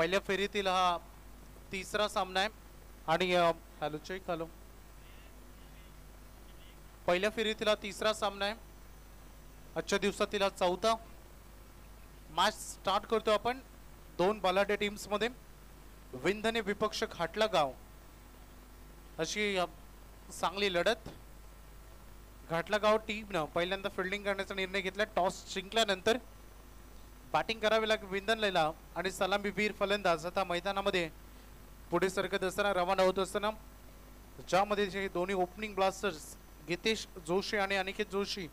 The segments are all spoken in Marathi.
पहिल्या फेरीतील हा तिसरा सामना आहे आणि हॅलो चेक हॅलो पहिल्या फेरीतील हा तिसरा सामना आहे आजच्या दिवसातील हा चौथा मॅच स्टार्ट करतो आपण दोन बलाढ्य टीम्स मध्ये विंधने विपक्ष खाटला गाव अशी चांगली लढत घाटला गाव टीमनं पहिल्यांदा फिल्डिंग करण्याचा निर्णय घेतला टॉस जिंकल्यानंतर बॅटिंग करावी लागेल विंधनला आणि सलामीवीर फलंदाज आता मैदानामध्ये पुढे सरकत असताना रवाना होत असताना ज्यामध्ये जे दोन्ही ओपनिंग ब्लास्टर्स गीतेश जोशी आणि अनिकेत जोशी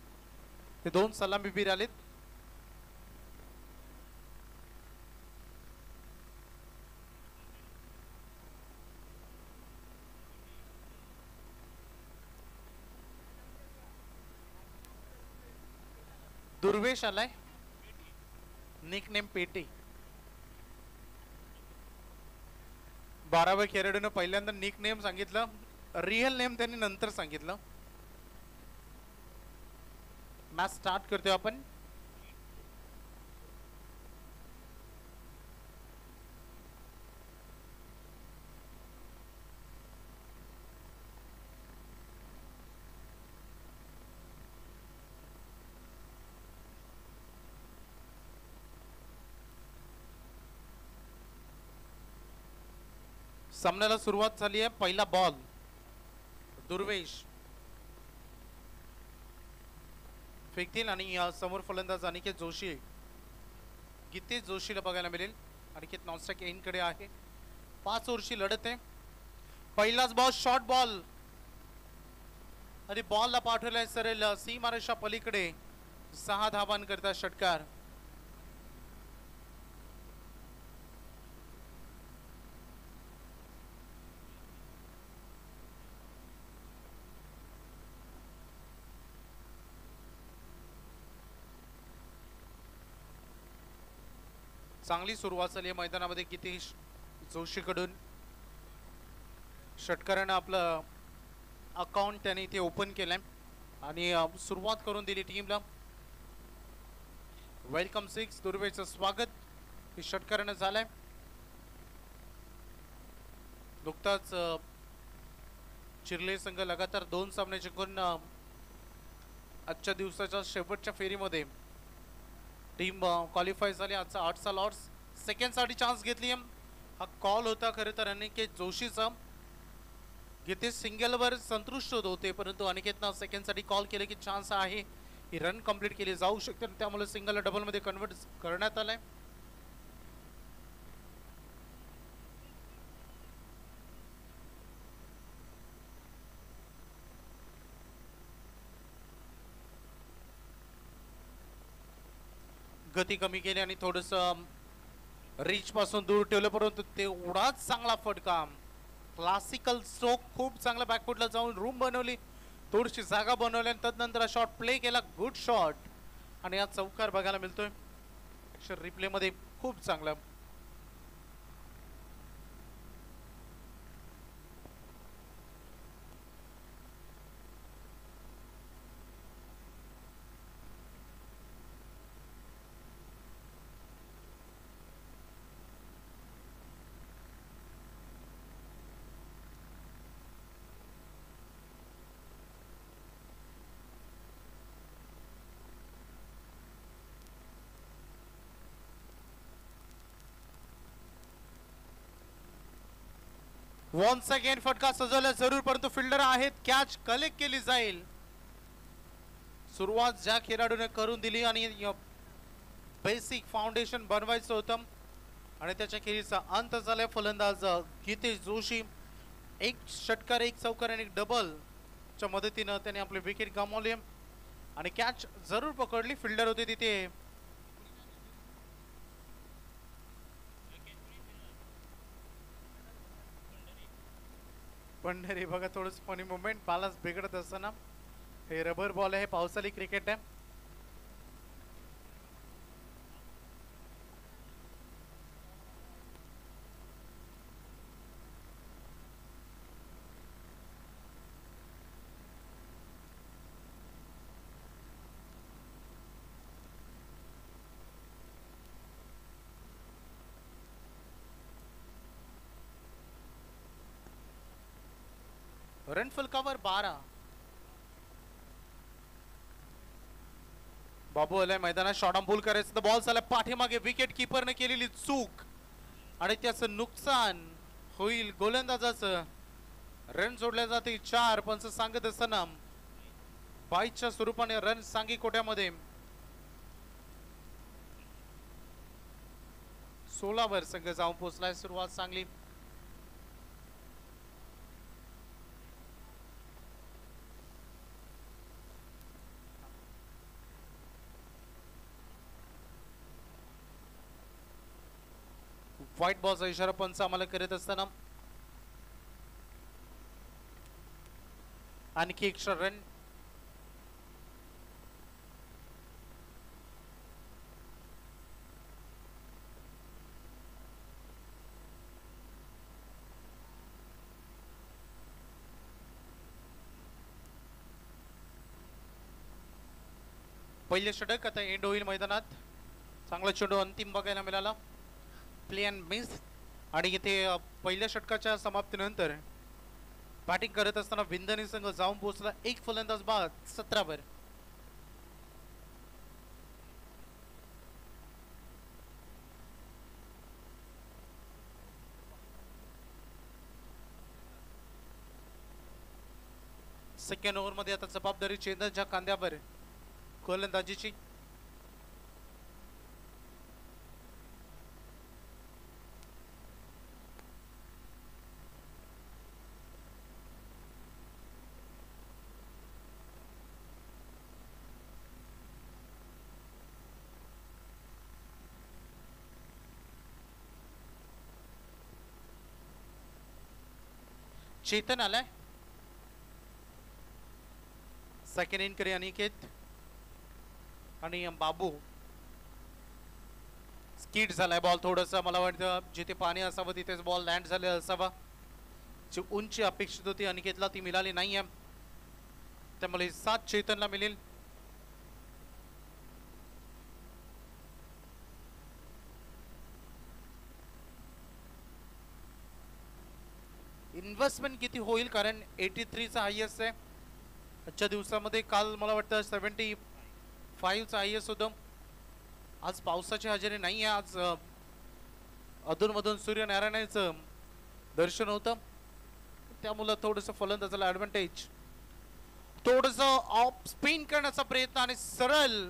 हे दोन सलामीवीर आलेत दुर्वेश आलाय निक नेम पेटे 12व्या खेळाडूने पहिल्यांदा निक नेम सांगितलं रिअल नेम त्यांनी नंतर सांगितलं मॅच स्टार्ट करतोय आपण सामन्याला सुरुवात झाली आहे पहिला बॉल दुर्वेश फेकतील आणि समोर फलंदाज अनिकेत जोशी गीतेश जोशीला बघायला मिळेल अनिकेत नॉनस्ट्राइक एंड कडे आहे 5 ओव्हरची लढत आहे पहिलाच बॉल शॉर्ट बॉल आणि बॉलला पाठवलाय सरळ सीमारेषा पलीकडे 6 धावांकरता षटकार चांगली सुरुवात झाली मैदानामध्ये गीतेश जोशीकडून षटकारानं आपलं अकाउंट त्याने इथे ओपन केलंय आणि सुरुवात करून दिली टीमला वेलकम 6 दुर्वेचं स्वागत हे षटकारानं झालंय नुकताच चिरले संघ लगातार 2 सामने जिंकून आजच्या दिवसाच्या शेवटच्या फेरीमध्ये टीम क्वालिफाय झाली आजचा 8चा लॉर्ड्स सेकंड साठी चान्स घेतली हा कॉल होता खरं तर अनिकेत जोशीचा गीतेश सिंगलवर संतुष्ट होते परंतु अनिकेतनं सेकंड साठी कॉल केले की चान्स आहे ही रन कंप्लीट केली जाऊ शकते त्यामुळे सिंगल डबल मध्ये कन्वर्ट करण्यात आलाय गती कमी केली आणि थोडस रीच पासून दूर ठेवलं परंतु तेवढाच चांगला फटका क्लासिकल स्ट्रोक खूप चांगला बॅकफुटला जाऊन रूम बनवली थोडीशी जागा बनवली आणि तदनंतर शॉट प्ले केला गुड शॉट आणि आज चौकार बघायला मिळतोय रिप्ले मध्ये खूप चांगला 1 सेकंड फटका सजवला जरूर परंतु फिल्डर आहेत कॅच कलेक्ट केली जाईल सुरुवात ज्या खेळाडूने करून दिली आणि बेसिक फाउंडेशन बनवायचं होतं आणि त्याच्या खेळीचा अंत झालाय फलंदाज गीतेश जोशी एक षटकार एक चौकार आणि एक डबल च्या मदतीने त्याने आपली विकेट गमावली आणि कॅच जरूर पकडली फिल्डर होते तिथे पंढरी बघा थोडंसं फनी मुवमेंट बॅलन्स बिघडत असताना हे रबर बॉल आहे पावसाळी क्रिकेट आहे रन फलकावर 12. बाबू आलाय मैदानात, शॉट ऑन पूल करायचं तर बॉल झाला पाठीमागे, विकेट किपरने केलेली चूक आणि त्याचं नुकसान होईल गोलंदाजाचं. रन जोडल्या जाते 4. पंच सांगत असताना बाईच्या स्वरूपाने रन सांगी कोट्यामध्ये 16 वर संघ जाऊन पोहोचलाय. सुरुवात चांगली. व्हाईट बॉलचा इशारा पंच आम्हाला करत असताना आणखी एक्स्ट्रा रन. पहिले षटक आता एंड होईल मैदानात. चांगला चेंडू अंतिम बघायला मिळाला, प्ले अँड मिस. आणि इथे पहिल्या षटकाच्या समाप्तीनंतर बॅटिंग करत असताना विंधनी संघ जाऊन पोहोचला. एक फलंदाज बाद 17 वर. सेकंड ओव्हर मध्ये आता जबाबदारी चेंदनच्या खांद्यावर गोलंदाजीची. चेतन आलाय. सेकंड इन करे अनिकेत आणि बाबू. स्किड झालाय बॉल. थोडस मला वाटतं जिथे पाणी असावं तिथेच बॉल लँड झाले असावा. जी उंची अपेक्षित होती अनिकेतला ती मिळाली नाहीये, त्यामुळे 7 चेतनला मिळेल. इन्व्हेस्टमेंट किती होईल, कारण 83 चा हायएस्ट आहे आजच्या दिवसामध्ये. काल मला वाटतं 75 चा हायएस्ट होतं. आज पावसाची हजेरी नाही आहे. आज अधूनमधून सूर्यनारायणाचं दर्शन होतं, त्यामुळे थोडंसं फलंदाजाला ॲडव्हान्टेज. थोडंसं ऑफ स्पिन करण्याचा प्रयत्न आणि सरळ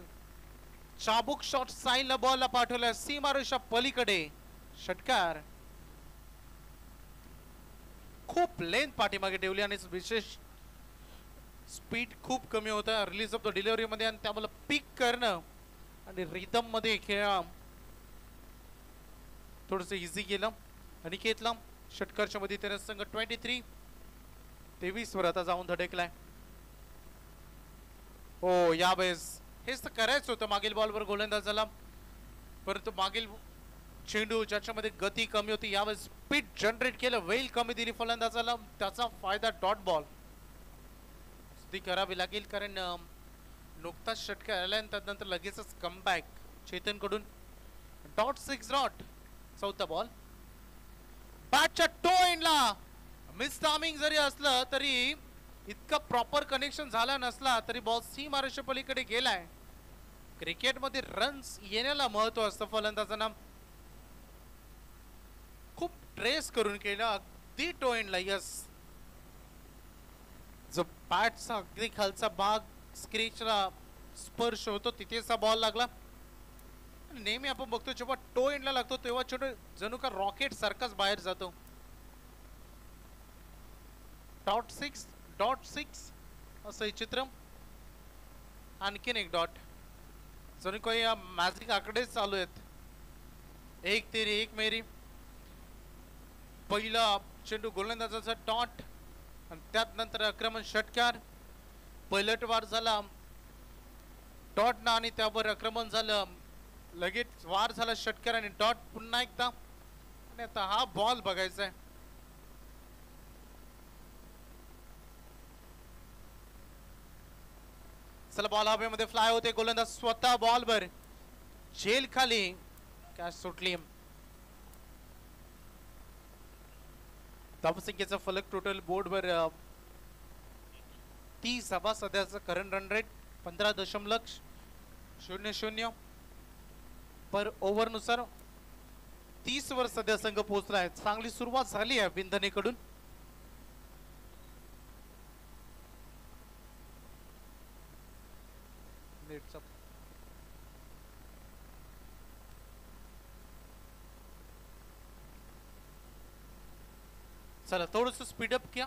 चाबूक शॉट साईडला बॉलला पाठवला सीमारेषा पलीकडे. षटकार. खूप लेंथ पाठीमागे ठेवली आणि विशेष स्पीड खूप कमी होता रिलीज ऑफ द डिलिव्हरी मध्ये, आणि त्यामुळे पिक करणं आणि रिदम मध्ये खेळा थोडंसं इझी केलं. अनिकेतला षटकारच्या मध्ये त्याने संघ 23 वर आता जाऊन धडकलाय. हो, यावेळेस हेच तर करायचं होतं मागील बॉलवर गोलंदाजाला, परंतु मागील चेंडू ज्याच्यामध्ये गती कमी होती यावेळेस स्पीड जनरेट केलं, वेल कमी दिली फलंदाजाला, त्याचा फायदा डॉट बॉल ती करावी लागेल, कारण नुकताच षटकार आला आणि त्यानंतर लगेचच कमबॅक चेतन कडून. .6 डॉट. चौथा बॉल. बॅटच्या टो एंडला मिस टायमिंग जरी असलं तरी इतका प्रॉपर कनेक्शन झाला नसला तरी बॉल सीमारेषे पलीकडे गेलाय. क्रिकेटमध्ये रन्स येण्याला महत्व असतं. फलंदाजांना खूप ट्रेस करून केलं अगदी टो एंडला. यस, जो बॅटचा अगदी खालचा भाग स्क्रीचला स्पर्श होतो तिथेचा बॉल लागला. नेहमी आपण बघतो जेव्हा टो एंडला लागतो तेव्हा छोटं जणू का रॉकेट सारखाच बाहेर जातो. .6 असं चित्र. आणखीन एक डॉट. जणू काही मॅजिक आकडेच चालू आहेत. 1 तेरी 1 मेरी. पहिला चेंडू गोलंदाजाचा डॉट आणि त्यात नंतर आक्रमण षटकार. पलटवार झाला डॉट ना आणि त्यावर आक्रमण झालं, लगेच वार झाला षटकार आणि डॉट पुन्हा एकदा. आणि आता हा बॉल बघायचा आहे. चला, बॉल हवेमध्ये फ्लाय होते. गोलंदाज स्वतः बॉलवर झेल खाली कॅच सुटली. धावसंख्येचा फलक टोटल बोर्डवर 30 सध्याचं करंट रन रेट 15.00 पर ओव्हर नुसार 30 वर सध्या संघ पोहोचला आहे. चांगली सुरुवात झाली आहे विंधनेकडून. चला थोडस स्पीडअप किया.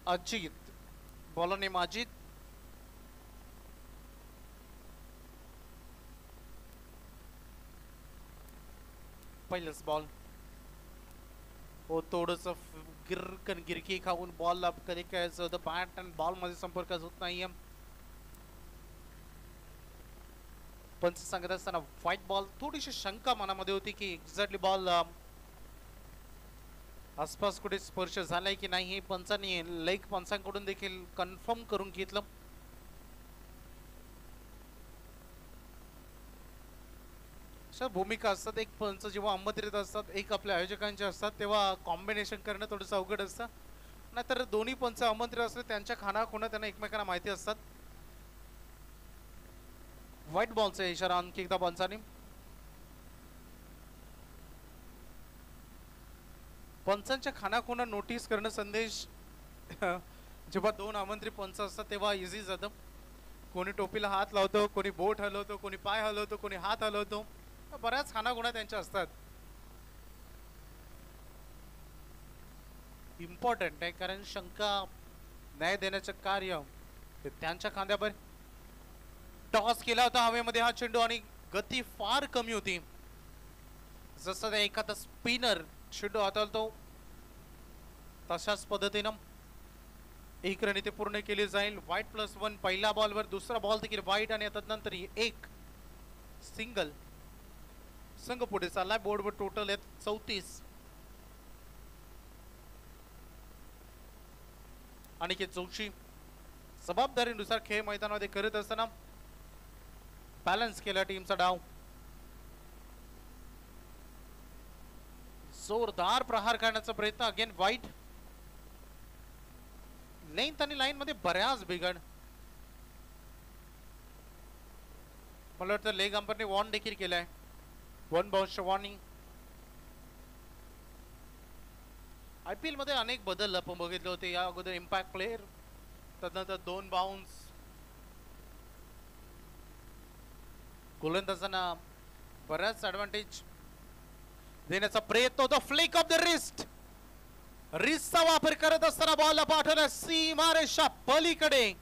Ajit bowler name Ajit. पहिलाच बॉल हो थोडस गिरकी खाऊन बॉल कधी काय होतं बॅट आणि बॉल मध्ये संपर्क होत नाहीये. पंच सांगत असताना व्हाईट बॉल. थोडीशी शंका मनामध्ये होती की एक्झॅक्टली बॉल आसपास कुठे स्पर्श झालाय की नाही हे पंचांनी लेग पंचांकडून देखील कन्फर्म करून घेतलं. अशा भूमिका असतात. एक पंच जेव्हा आमंत्रित असतात एक आपल्या आयोजकांचे असतात तेव्हा कॉम्बिनेशन करणं थोडंसं अवघड असतं. नाहीतर दोन्ही पंच आमंत्रित असले त्यांच्या खानाखुणा त्यांना एकमेकांना माहिती असतात. व्हाईट बॉलचा इशारा आणखी एकदा पंचांनी. पंचांच्या खानाखुणा नोटीस करणं संदेश जेव्हा दोन आमंत्रित पंच असतात तेव्हा इझी जातं. कोणी टोपीला हात लावतो, कोणी बोट हलवतो, कोणी पाय हलवतो, कोणी हात हलवतो. बऱ्याच खानाखुणा त्यांच्या असतात. इम्पॉर्टंट आहे कारण शंका न्याय देण्याचं कार्य त्यांच्या खांद्यावर. टॉस केला होता हवेमध्ये हा चेंडू आणि गती फार कमी होती. जसं एखादा स्पिनर चेंडू हाताळतो तशाच पद्धतीनं एक रन इथे पूर्ण केली जाईल. व्हाईट +1 पहिल्या बॉलवर. दुसरा बॉल देखील व्हाईट आणि तदनंतर एक सिंगल. संघ पुढे चाललाय. बोर्डवर टोटल आहेत 34. अनिकेत जोशी जबाबदारीनुसार खेळ मैदानामध्ये करत असताना बॅलन्स केला टीमचा डाव. जोरदार प्रहार करण्याचा प्रयत्न. Again white. लेंथ आणि लाईन मध्ये बऱ्याच बिघड. मला वाटतं लेग अंपरने वॉर्न देखील केलाय. 1 बाउन्स वॉर्निंग. IPL मध्ये अनेक बदल आपण बघितले होते. या अगोदर इम्पॅक्ट प्लेयर तदनंतर 2 बाउन्स. गोलंदाजांना बऱ्याच ऍडव्हान्टेज देण्याचा प्रयत्न होता. Flick of the wrist. रिस्टचा वापर करत असताना बॉलला पाठवला सीमारेषा पलीकडे.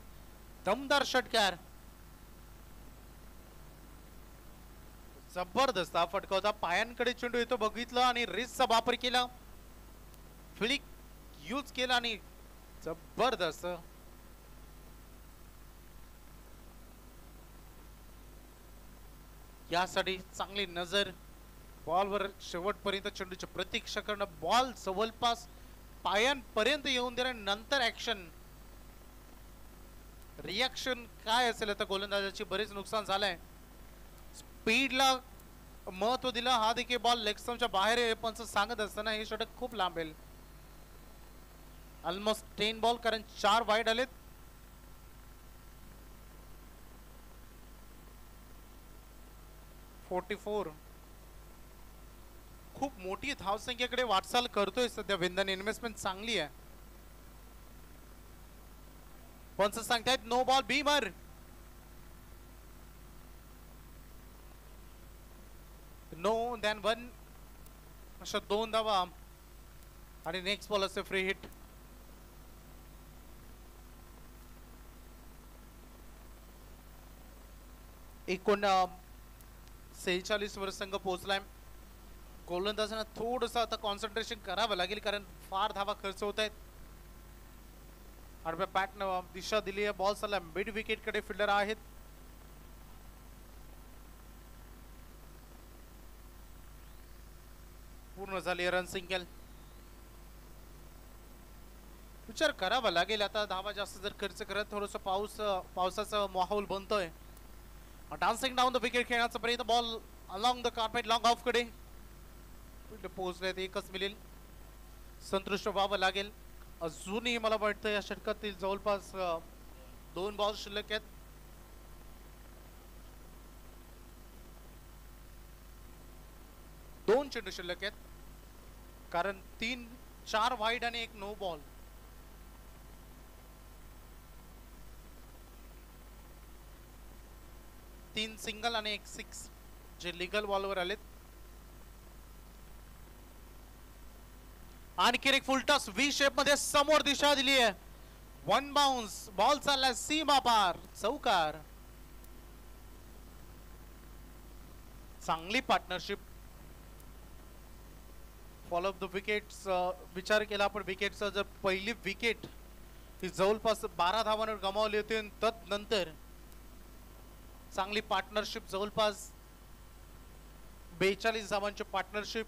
दमदार षटकार. जबरदस्त हा फटका होता. पायांकडे चेंडू येतो बघितलं आणि रिस्टचा वापर केला. फ्लिक यूज केला आणि जबरदस्त. यासाठी चांगली नजर बॉलवर शेवटपर्यंत चेंडूची प्रतीक्षा करणं. बॉल जवळपास पायांपर्यंत येऊन देण्यानंतर ऍक्शन. रिॲक्शन काय असेल आता गोलंदाजाची. बरेच नुकसान झालंय. स्पीडला महत्व दिलं. हा देखील बॉल लेग स्टंपच्या बाहेर पंच सांगत असताना हे षटक खूप लांबेल. ऑलमोस्ट 10 बॉल कारण 4 वाईड आलेत. .44 खूप मोठी धावसंख्येकडे वाटचाल करतोय सध्या विंधन. इन्व्हेस्टमेंट चांगली आहे. पंच सांगतायत no ball beamer. No than 1 अशा 2 धावा आणि नेक्स्ट बॉल असते फ्री हिट. एकूण 46 वर संघ पोहोचलाय. गोलंदाजांना थोडस आता कॉन्सन्ट्रेशन करावं लागेल कारण फार धावा खर्च होत आहेत. आडव्या बॅटनं दिशा दिली आहे. बॉल चालला मिड विकेट कडे. फिल्डर आहेत. पूर्ण झाली रन सिंगल. विचार करावा लागेल आता धावा जास्त जर खर्च करत थोडस पावसाचा माहोल बनतोय डान्सिंग डाऊन द विकेट खेळण्याचा प्रयत्न ball along the carpet long of कडे पोहोचले एकच मिळेल संतुष्ट व्हावं लागेल अजूनही मला वाटतं या षटकातील जवळपास 2 बॉल शिल्लक आहेत दोन चेंडू शिल्लक आहेत कारण 3-4 वाईड आणि 1 नो बॉल तीन सिंगल आणि 1 6 जे लीगल बॉलवर आलेत आणखी एक फुलटॉस व्ही शेप मध्ये समोर दिशा दिली आहे 1 बाउन्स बॉल चालला सीमा पार चौकार चांगली partnership follow of the wickets विचार केला आपण विकेटचा जर पहिली विकेट ही जवळपास 12 धावांवर गमावली होती तदनंतर चांगली पार्टनरशिप जवळपास 42 धावांची पार्टनरशिप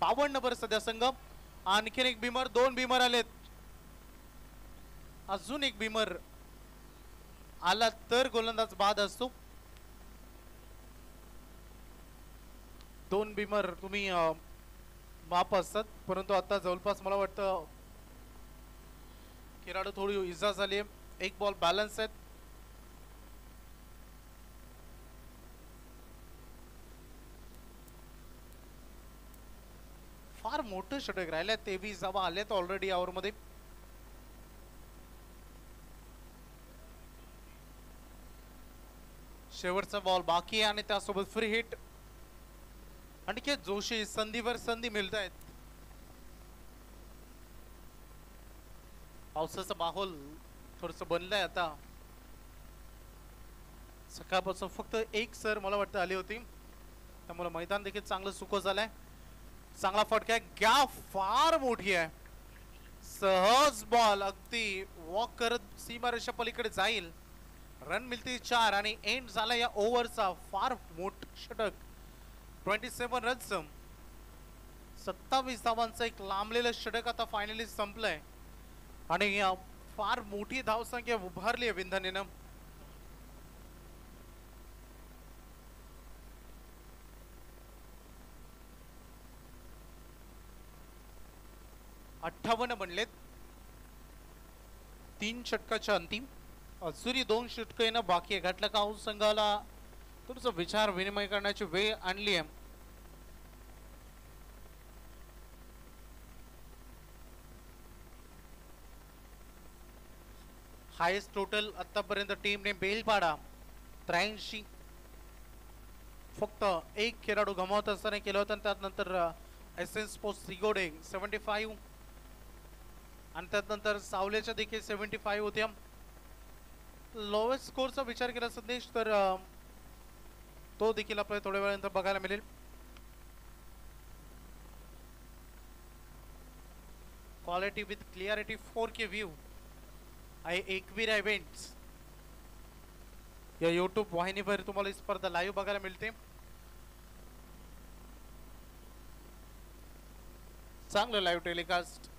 52 नंबर सध्या संघ आणखीन एक बिमर 2 बिमर आलेत अजून एक बिमर आला तर गोलंदाज बाद असतो 2 बिमर तुम्ही माप असतात परंतु आता जवळपास मला वाटतं खेळाडू थोडी इजा झाली आहे 1 बॉल बॅलन्स आहेत फार मोठं षटक राहिलं 23 धावा आल्यात ऑलरेडी ओव्हर मध्ये शेवटचा बॉल बाकी आहे आणि त्यासोबत फ्री हिट आणखी जोशी संधीवर संधी मिळत आहेत पावसाचा माहोल थोडस बनलाय आता सकाळपासून फक्त 1 सर मला वाटतं आली होती त्यामुळे मैदान देखील चांगलं सुकं झालंय चांगला फटका आहे गॅप फार मोठी आहे सहज बॉल अगदी वॉक करत सीमारेषा पलीकडे जाईल रन मिळतील 4 आणि एंड झाला या ओव्हरचा फार मोठं षटक 27 रन्स 27 धावांचं एक लांबलेलं षटक आता फायनली संपलंय आणि फार मोठी धावसंख्या उभारली आहे विंधनेनं 58 बनलेत 3 षटकाच्या अंतिम अजूनही 2 षटक येणं बाकी आहे घातला का संघाला थोडंसं विचार विनिमय करण्याची वेळ आणली आहे हायेस्ट टोटल आतापर्यंत टीमने बेलपाडा 83 फक्त 1 खेळाडू गमावत असताना केलं होतं त्यानंतर एसएन स्पोर्ट्स सिगोडे 75 आणि त्यानंतर सावलेच्या देखील 75 होत्या लोवेस्ट स्कोरचा विचार केला संदेश तर तो देखील आपल्याला थोड्या वेळानंतर बघायला मिळेल quality with clarity 4K view आहे एकवीरा इव्हेंट्स या YouTube वाहिनीवर तुम्हाला ही स्पर्धा लाईव्ह बघायला मिळते चांगलं लाईव्ह टेलिकास्ट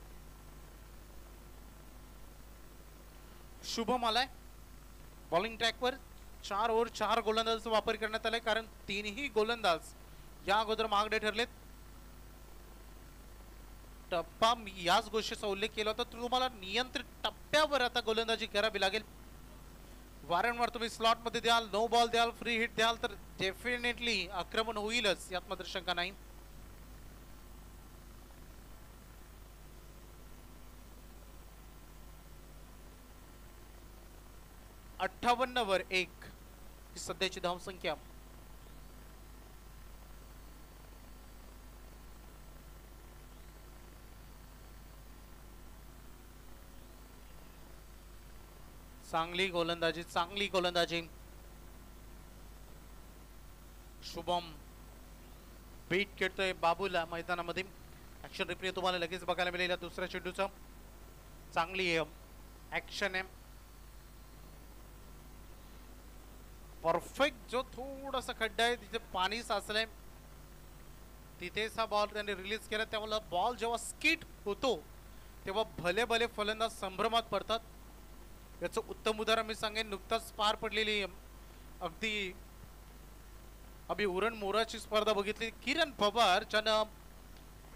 शुभम आलाय बॉलिंग ट्रॅकवर 4 ओव्हर 4 गोलंदाजांचा वापर करण्यात आलाय कारण 3ही गोलंदाज या अगोदर मागडे ठरलेत टप्पा याच गोष्टीचा उल्लेख केला होता तुम्हाला नियंत्रित टप्प्यावर आता गोलंदाजी करावी लागेल वारंवार तुम्ही स्लॉट मध्ये द्याल नो बॉल द्याल फ्री हिट द्याल तर डेफिनेटली आक्रमण होईलच यात मात्र शंका नाही 58 वर 1 ही सध्याची धावसंख्या चांगली गोलंदाजी शुभम बीट खेळतोय बाबूला मैदानामध्ये ऍक्शन रिप्ले तुम्हाला लगेच बघायला मिळेल दुसऱ्या चेंडूचा चांगली ऍक्शन आहे परफेक्ट जो थोडासा खड्डा आहे तिथे पाणी साचलंय तिथेच हा बॉल त्यांनी रिलीज केला त्यामुळे बॉल जेव्हा स्किट होतो तेव्हा भले भले फलंदाज संभ्रमात पडतात। याचं उत्तम उदाहरण मी सांगेन, नुकताच पार पडलेली अगदी उरण मोराची स्पर्धा बघितली। किरण पवार ज्यानं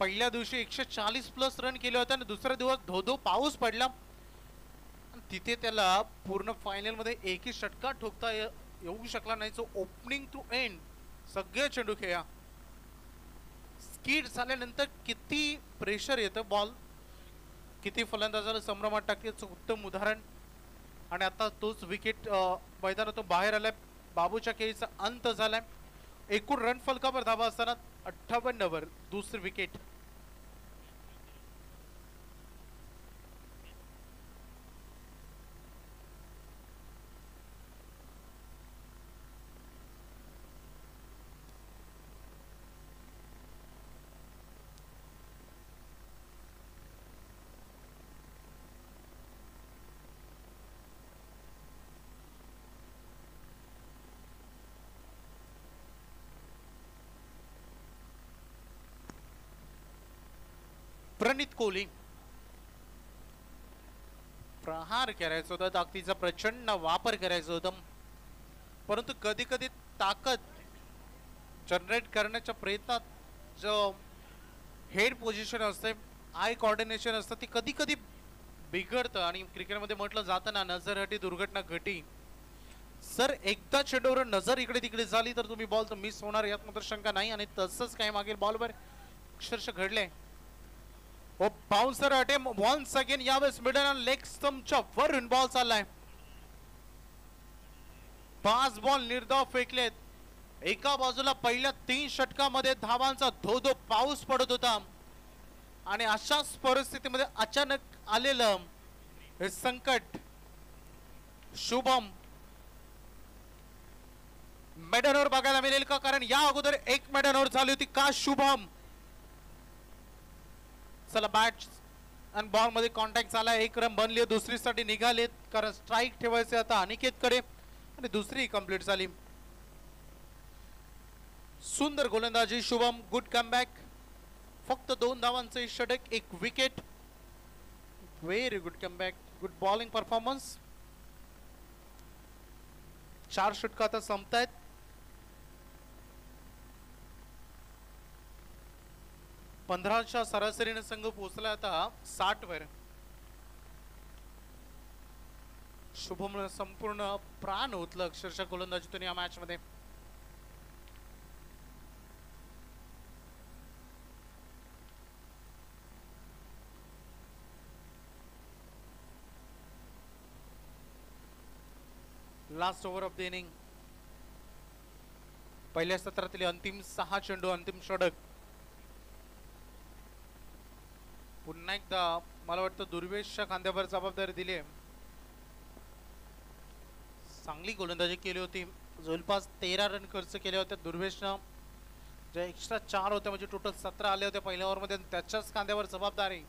पहिल्या दिवशी 140 प्लस रन केले होते आणि दुसऱ्या दिवस धो पाऊस पडला, तिथे त्याला पूर्ण फायनल मध्ये एकही षटका ठोकता येऊ शकला नाही। जो ओपनिंग टू एंड सगळे चेंडू खेळा, स्किड झाल्यानंतर किती प्रेशर येतं, बॉल किती फलंदाजाला संभ्रमात टाकते याचं उत्तम उदाहरण। आणि आता तोच विकेट मैदानातून बाहेर आलाय, बाबूच्या खेळीचा अंत झालाय। एकूण रन फलकावर धावा असताना 58 वर दुसरी विकेट। प्रणित कोहली प्रहार करायचा होता, ताकदीचा प्रचंड वापर करायचा होता, परंतु कधी कधी ताकद जनरेट करण्याच्या प्रयत्नात जो हेड पोझिशन असते, आय कोऑर्डिनेशन असतं, ती कधी कधी बिघडतं। आणि क्रिकेटमध्ये म्हटलं जातं ना, नजर हटी दुर्घटना घटी। सर एकदा चेंडूवर नजर इकडे तिकडे झाली तर तुम्ही बॉल तर मिस होणार यात मात्र शंका नाही। आणि तसंच काय मागील बॉलवर अक्षरशः घडले। ओ बाउन्सर अटेम्प्ट वन्स अगेन, यावेळेस मिडल आणि लेग स्टंपच्या वरून बॉल चाललाय। 5 बॉल निर्धाव फेकलेत। एका बाजूला पहिल्या 3 षटकामध्ये धावांचा धो पाऊस पडत होता आणि अशाच परिस्थितीमध्ये अचानक आलेलं हे संकट शुभम मेडनवर बघायला मिळेल का? कारण या अगोदर एक मेडनवर झाली होती का शुभम? चला बॅट आणि बॉल मध्ये कॉन्टॅक्ट झाला, एक रन बनली, दुसरी साठी निघालेत कारण स्ट्राइक ठेवायचे आता अनिकेतकडे आणि दुसरी कंप्लीट झाली। सुंदर गोलंदाजी शुभम, गुड कमबॅक, फक्त 2 धावांचे षटक, 1 wicket, very good comeback, good bowling performance. 4 षटक आता संपतायत। पंधराच्या सरासरीने संघ पोहोचला आता 60 वर। शुभम संपूर्ण प्राण ओतलं अक्षरशः गोलंदाजीतून या मॅच मध्ये। Last over of the inning, पहिल्या सत्रातील अंतिम 6 चेंडू, अंतिम षटक। पुन्हा एकदा मला वाटतं दुर्वेशच्या खांद्यावर जबाबदारी दिली आहे। चांगली गोलंदाजी केली होती, जवळपास 13 रन खर्च केले होते दुर्वेशनं, जे एक्स्ट्रा 4 होते म्हणजे टोटल 17 आले होते पहिल्या ओव्हर मध्ये, त्याच्याच खांद्यावर जबाबदारी।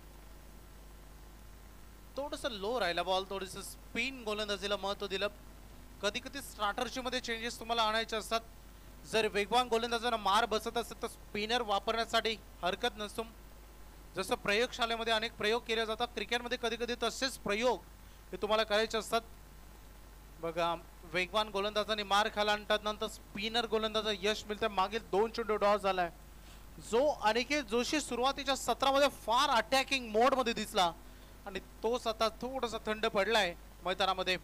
थोडस लो राहिला बॉल, थोडस स्पिन गोलंदाजीला महत्व दिलं। कधी कधी स्टार्टरची मध्ये चेंजेस तुम्हाला आणायचे असतात। जर वेगवान गोलंदाजांना मार बसत असेल तर स्पिनर वापरण्यासाठी हरकत नसतो। जसं प्रयोगशाळेमध्ये अनेक प्रयोग केले जातात, क्रिकेटमध्ये कधी कधी तसेच प्रयोग हे तुम्हाला करायचे असतात। बघा, वेगवान गोलंदाजांनी मार खाला आणि त्यानंतर स्पिनर गोलंदाजा यश मिळतं। मागील 2 चेंडू डॉ झालाय, जो अनिकेत जोशी सुरुवातीच्या सत्रामध्ये फार अटॅकिंग मोड मध्ये दिसला आणि तोच आता थोडासा थंड पडलाय मैदानामध्ये।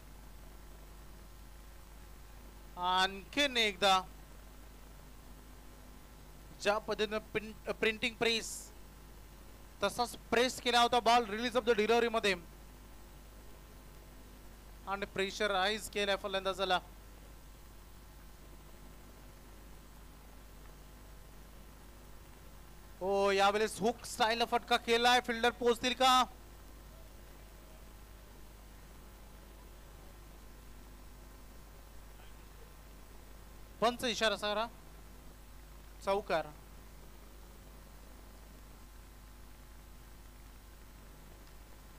आणखीन एकदा ज्या पद्धतीने प्रिंटिंग प्रेस तसाच प्रेस केला होता ball release of the delivery मध्ये आणि प्रेशराइज केलाय फलंदाजाला। हो, यावेळेस हुक स्टाईल फटका केलाय, फिल्डर पोहोचतील का? पंच इशारा सारा चौकार।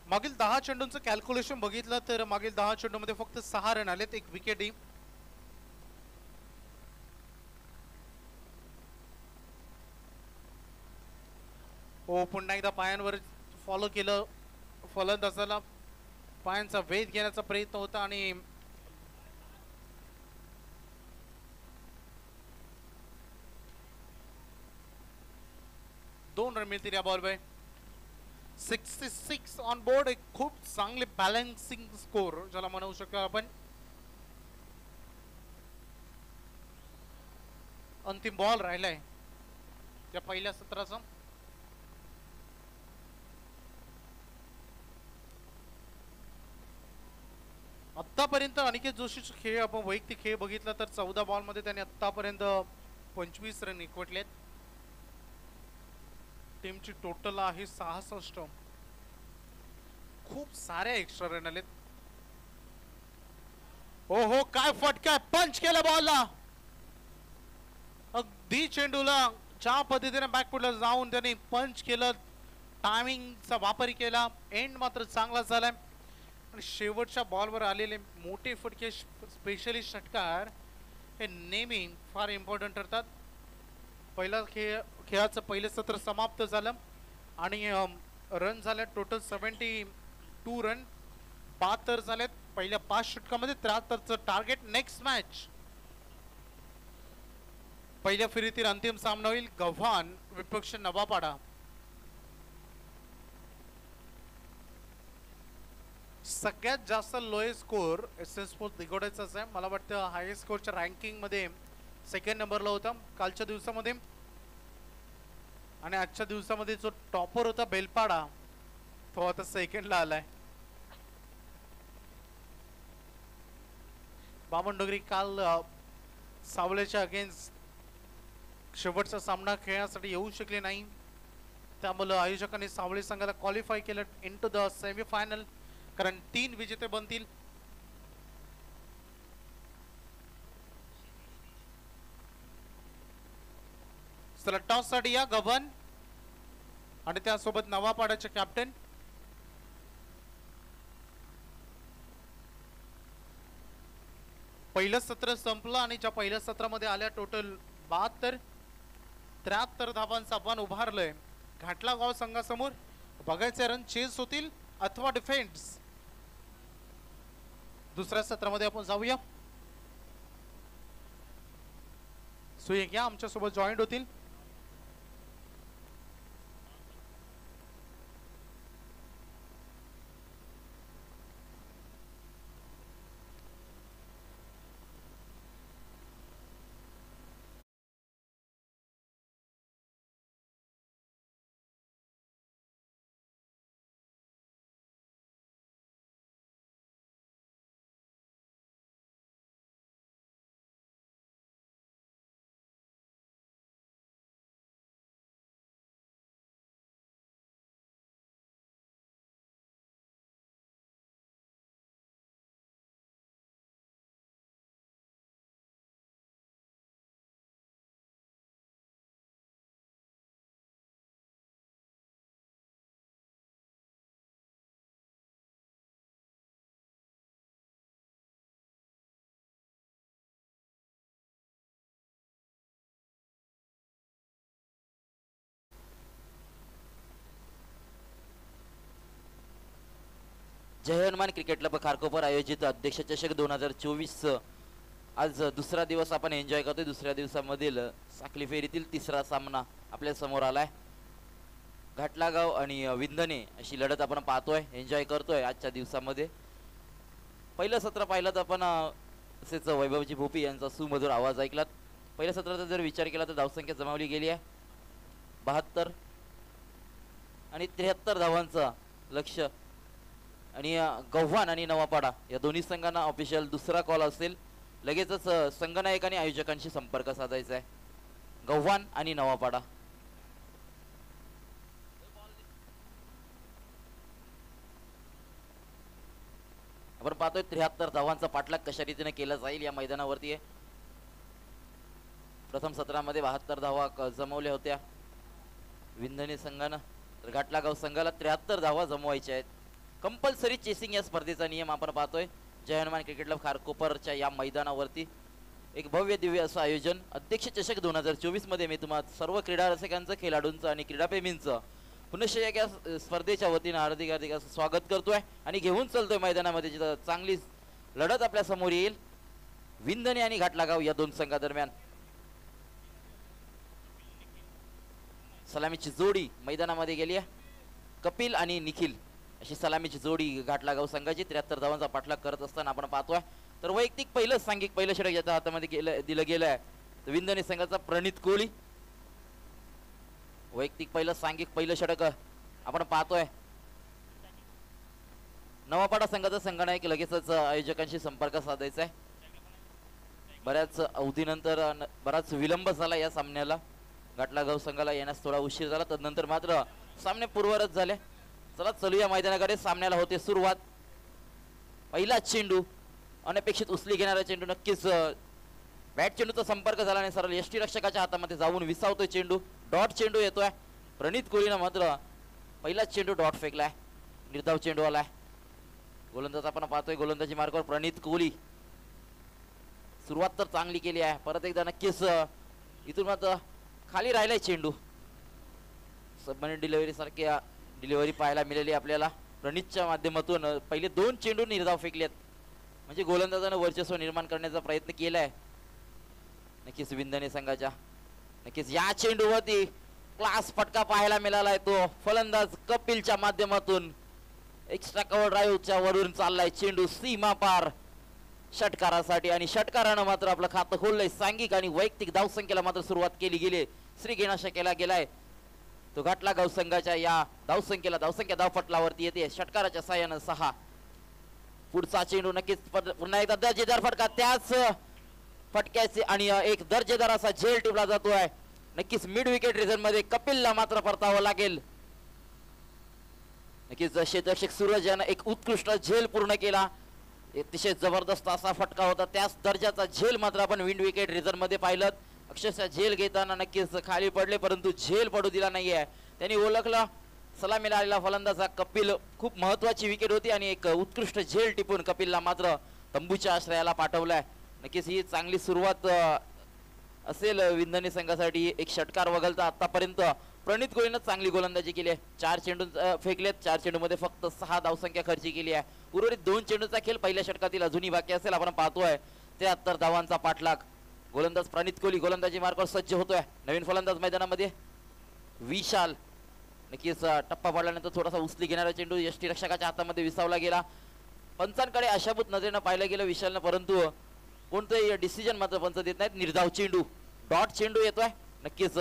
मागील 10 चेंडूंचं कॅल्क्युलेशन बघितलं तर मागील 10 चेंडूमध्ये फक्त 6 रन आलेत, 1 विकेटही। हो, पुन्हा एकदा पायांवर फॉलो केलं फलंदाजाला पायांचा वेध घेण्याचा प्रयत्न होता आणि दोन रन मिळतील या बॉलवर. 66 ऑन बोर्ड. एक खूप चांगले बॅलन्सिंग स्कोर ज्याला म्हणू शकतो आपण. अंतिम बॉल राहिलाय या पहिल्या सत्राचा. आतापर्यंत अनिकेत जोशीचा खेळ आपण वैयक्तिक खेळ बघितला तर 14 बॉल मध्ये त्याने आतापर्यंत 25 रन एकवटलेत. टीमची टोटल आहे 66. खूप सारे एक्स्ट्रा रन आलेत. हो काय फटका. पंच केला बॉलला. अगदी चेंडूला ज्या पद्धतीने बॅकफुटला जाऊन त्याने पंच केलं. टायमिंगचा वापर केला. एंड मात्र चांगला झालाय. आणि शेवटच्या बॉलवर आलेले मोठे फटके स्पेशली षटकार हे नेहमी फार इम्पॉर्टंट ठरतात. पहिला खेळाचं पहिलं सत्र समाप्त झालं आणि रन झाले टोटल 72 रन. 72 झालेत पहिल्या 5 षटकामध्ये. 73चं टार्गेट. नेक्स्ट मॅच पहिल्या फेरीतील अंतिम सामना होईल गव्हाण विपक्ष नवापाडा. सगळ्यात जास्त लोएस्ट स्कोर एसएस स्पोर्ट्स दिगोड्याचाच आहे. मला वाटतं हायेस्ट स्कोरच्या रँकिंग मध्ये सेकंड नंबरला होता कालच्या दिवसामध्ये. आणि आजच्या दिवसामध्ये जो टॉपर होता बेलपाडा तो आता सेकंडला आलाय. बामणडोगरी काल सावळेच्या अगेन्स्ट शेवटचा सामना खेळण्यासाठी येऊ शकले नाही. त्यामुळे आयोजकांनी सावळे संघाला क्वालिफाय केलं इनटू द सेमीफायनल. कारण 3 विजेते बनतील. चला टॉस साठी या गव्हाण आणि त्यासोबत नवापाड्याचे कॅप्टन. पहिलं सत्र संपलं आणि ज्या पहिल्या सत्रामध्ये आल्या टोटल 72. 73 धावांचा आपण उभारलोय घाटला गाव संघासमोर. बघायचे रन चेस होतील अथवा डिफेन्स. दुसऱ्या सत्रामध्ये आपण जाऊया. सुयेक या आमच्या सोबत जॉईंट होतील. जय हनुमान क्रिकेट क्लब खारकोपर आयोजित अध्यक्ष चषक 2024 आज दुसरा दिवस आपण एन्जॉय करतोय. दुसऱ्या दिवसामधील साखली फेरीतील तिसरा सामना आपल्या समोर आलाय. घाटलागाव आणि विंधने अशी लढत आपण पाहतोय, एन्जॉय करतोय आजच्या दिवसामध्ये. पहिलं सत्र पाहिलं तर आपण तसेच वैभवजी भोपी यांचा सुमधुर आवाज ऐकलात. पहिल्या सत्राचा जर विचार केला तर धावसंख्या जमावली गेली आहे 72 आणि 73 धावांचा लक्ष्य. आणि गव्हाण आणि नवापाडा या दोन्ही संघांना ऑफिशियल दुसरा कॉल असेल. लगेचच संघनायक आणि आयोजकांशी संपर्क साधायचा आहे. गव्हाण आणि नवापाडा. आपण पाहतोय 73 धावांचा पाठलाग कशा रीतीने केला जाईल या मैदानावरती आहे. प्रथम सत्रामध्ये 72 धावा जमवल्या होत्या विंधने संघानं. तर घाटलागाव संघाला 73 धावा जमवायच्या आहेत. कंपल्सरी चेसिंग या स्पर्धेचा नियम आपण पाहतोय जय हनुमान क्रिकेट क्लब खारकोपरच्या या मैदानावरती. एक भव्य दिव्य असं आयोजन अध्यक्ष चषक 2024 मध्ये मी तुम्हाला सर्व क्रीडा रसिकांचं, खेळाडूंचं आणि क्रीडाप्रेमींचं पुनश्च या स्पर्धेच्या वतीनं हार्दिक हार्दिक असं स्वागत करतोय आणि घेऊन चालतोय मैदानामध्ये, जिथं चांगली लढत आपल्या समोर येईल. विंधने आणि घाटलागाव या दोन संघादरम्यान सलामीची जोडी मैदानामध्ये गेली आहे. कपिल आणि निखिल अशी सलामीची जोडी घाटलागाव संघाची 73 धावांचा पाठलाग करत असताना आपण पाहतोय. तर वैयक्तिक पहिलं सांघिक पहिलं षटक याच्या हातामध्ये दिलं गेलं आहे. तर विंधने संघाचा प्रणित कोहली वैयक्तिक पहिलं सांघिक पहिलं षटक आपण पाहतोय. नवापाडा संघाचा संघनायक लगेचच आयोजकांशी संपर्क साधायचा आहे. बऱ्याच अवधीनंतर बराच विलंब झाला या सामन्याला. घाटलागाव संघाला येण्यास थोडा उशीर झाला, तदनंतर मात्र सामने पूर्वरच झाले. चला चलूया मैदानाकडे. सामन्याला होते सुरुवात. पहिला चेंडू अनपेक्षित उचली घेणारा चेंडू, नक्कीच बॅट चेंडूचा संपर्क झाला नाही, सरळ यष्टी रक्षकाच्या हातामध्ये जाऊन विसावतोय चेंडू. डॉट चेंडू येतोय. प्रणित कोहलीनं मात्र पहिला चेंडू डॉट फेकलाय. निर्धाव चेंडू आलाय. गोलंदाज आपण पाहतोय, गोलंदाजी मार्गावर प्रणित कोहली. सुरुवात तर चांगली केली आहे. परत एकदा नक्कीच इथून मात्र खाली राहिलाय चेंडू. सबमरीन डिलिव्हरी सारख्या डिलिव्हरी पाहायला मिळाली आपल्याला. प्रणितच्या माध्यमातून पहिले 2 चेंडू निर्धाव फेकलेत, म्हणजे गोलंदाजानं वर्चस्व निर्माण करण्याचा प्रयत्न केलाय नक्कीच विंधने संघाच्या. नक्कीच या चेंडूवरती क्लास फटका पाहायला मिळालाय. तो फलंदाज कपिलच्या माध्यमातून एक्स्ट्रा कव्हर ड्राईव्हच्या वरून चाललाय चेंडू सीमा पार षटकारासाठी, आणि षटकारानं मात्र आपलं खातं खोललंय. सांघिक आणि वैयक्तिक धावसंख्येला मात्र सुरुवात केली गेली. श्रीगणेश केला गेलाय. तो घाटलागाव संघाच्या या धावसंख्या धावपटलावरती येते. षटकाराच्या साह्यानं 6. पुढचा चेंडू नक्कीच पुन्हा एकदा दर्जेदार फटका, त्याच फटक्याचे आणि एक दर्जेदार असा झेल टिपला जातोय. नक्कीच मिड विकेट रिझन मध्ये कपिलला मात्र परतावं लागेल. नक्कीच क्षेत्ररक्षक सूरज यानं एक उत्कृष्ट झेल पूर्ण केला. अतिशय जबरदस्त असा फटका होता. त्याच दर्जाचा झेल मात्र आपण विंड विकेट रिझन मध्ये पाहिलं. अक्षरशः झेल घेताना नक्कीच खाली पडले, परंतु झेल पडू दिला नाहीये. त्यांनी ओळखलं सलामीला आलेला फलंदाज कपिल. खूप महत्वाची विकेट होती आणि एक उत्कृष्ट झेल टिपून कपिलला मात्र तंबूच्या आश्रयाला पाठवलाय. नक्कीच ही चांगली सुरुवात असेल विंधने संघासाठी. एक षटकार वगळता आतापर्यंत प्रणित कोहलीनं चांगली गोलंदाजी केली आहे. 4 चेंडू फेकलेत. 4 चेंडूमध्ये फक्त 6 धावसंख्या खर्ची केली आहे. उर्वरित 2 चेंडूचा खेळ पहिल्या षटकातील अजूनही बाकी असेल. आपण पाहतोय 73 धावांचा पाठलाग. गोलंदाज प्रणित कोहली गोलंदाजी मार्गावर सज्ज होतोय. नवीन फलंदाज मैदानामध्ये विशाल. नक्कीच टप्पा पडल्यानंतर थोडासा उचली घेणारा चेंडू यष्टी रक्षकाच्या हातामध्ये विसावला गेला. पंचांकडे आशाभूत नजरेनं पाहिलं गेलं विशालनं, परंतु कोणतंही डिसिजन मात्र पंच देत नाहीत. निर्धाव चेंडू डॉट चेंडू येतोय. नक्कीच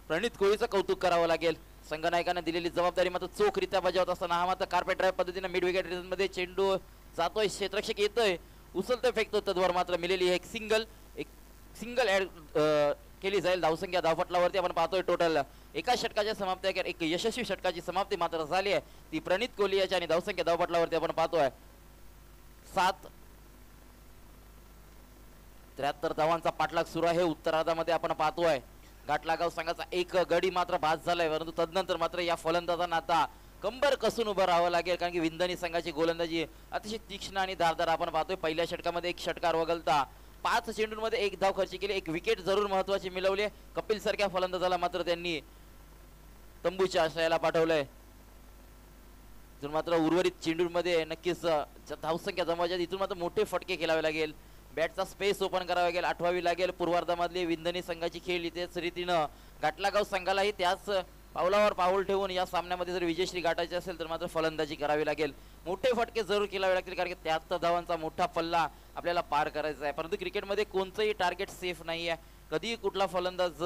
प्रणित कोहलीचं कौतुक करावं लागेल. संघनायकाने दिलेली जबाबदारी मात्र चोखरित्या बजावत असताना हा मात्र कार्पेट ड्राईव्ह पद्धतीने मिड विकेट रिझन मध्ये चेंडू जातोय. क्षेत्ररक्षक येतोय, उचलतोय, फेकतो. तद्वार मात्र मिळेली एक सिंगल ऍड केली जाईल धावसंख्या धावपटलावरती. आपण पाहतोय टोटल एका षटकाच्या समाप्ती, एक यशस्वी षटकाची समाप्ती मात्र झाली आहे ती प्रणित कोहली याच्या, आणि धावसंख्या धावपटलावरती आपण पाहतोय 7. 73 धावांचा पाठलाग सुरू आहे. उत्तरार्धामध्ये आपण पाहतोय घाटलागाव संघाचा एक गडी मात्र बाद झालाय, परंतु तदनंतर मात्र या फलंदाजांना आता कंबर कसून उभं राहावं लागेल, कारण की विंधनी संघाची गोलंदाजी अतिशय तीक्ष्ण आणि धारदार आपण पाहतोय. पहिल्या षटकामध्ये एक षटकार वगळता 5 चेंडूंमध्ये 1 धाव खर्च केली. एक विकेट जरूर महत्वाची मिळवली. कपिल सारख्या फलंदाजाला मात्र त्यांनी तंबूच्या आश्रयाला पाठवलंय. इथून मात्र उर्वरित चेंडूंमध्ये नक्कीच धावसंख्या जमवायच्या, इथून मात्र मोठे फटके खेळावे लागेल. बॅटचा स्पेस ओपन करावा लागेल, आठवावी लागेल. पूर्वार्धामधली विंधनी संघाची खेळ इथेच रीतीनं घाटलागाव संघालाही त्याच पावलावर पाऊल ठेवून या सामन्यामध्ये जर विजयश्री गाठायची असेल तर मात्र फलंदाजी करावी लागेल. मोठे फटके जरूर खेळावे लागतील, कारण की 73 धावांचा मोठा पल्ला आपल्याला पार करायचा आहे. परंतु क्रिकेटमध्ये कोणतंही टार्गेट सेफ नाही आहे. कधीही कुठला फलंदाज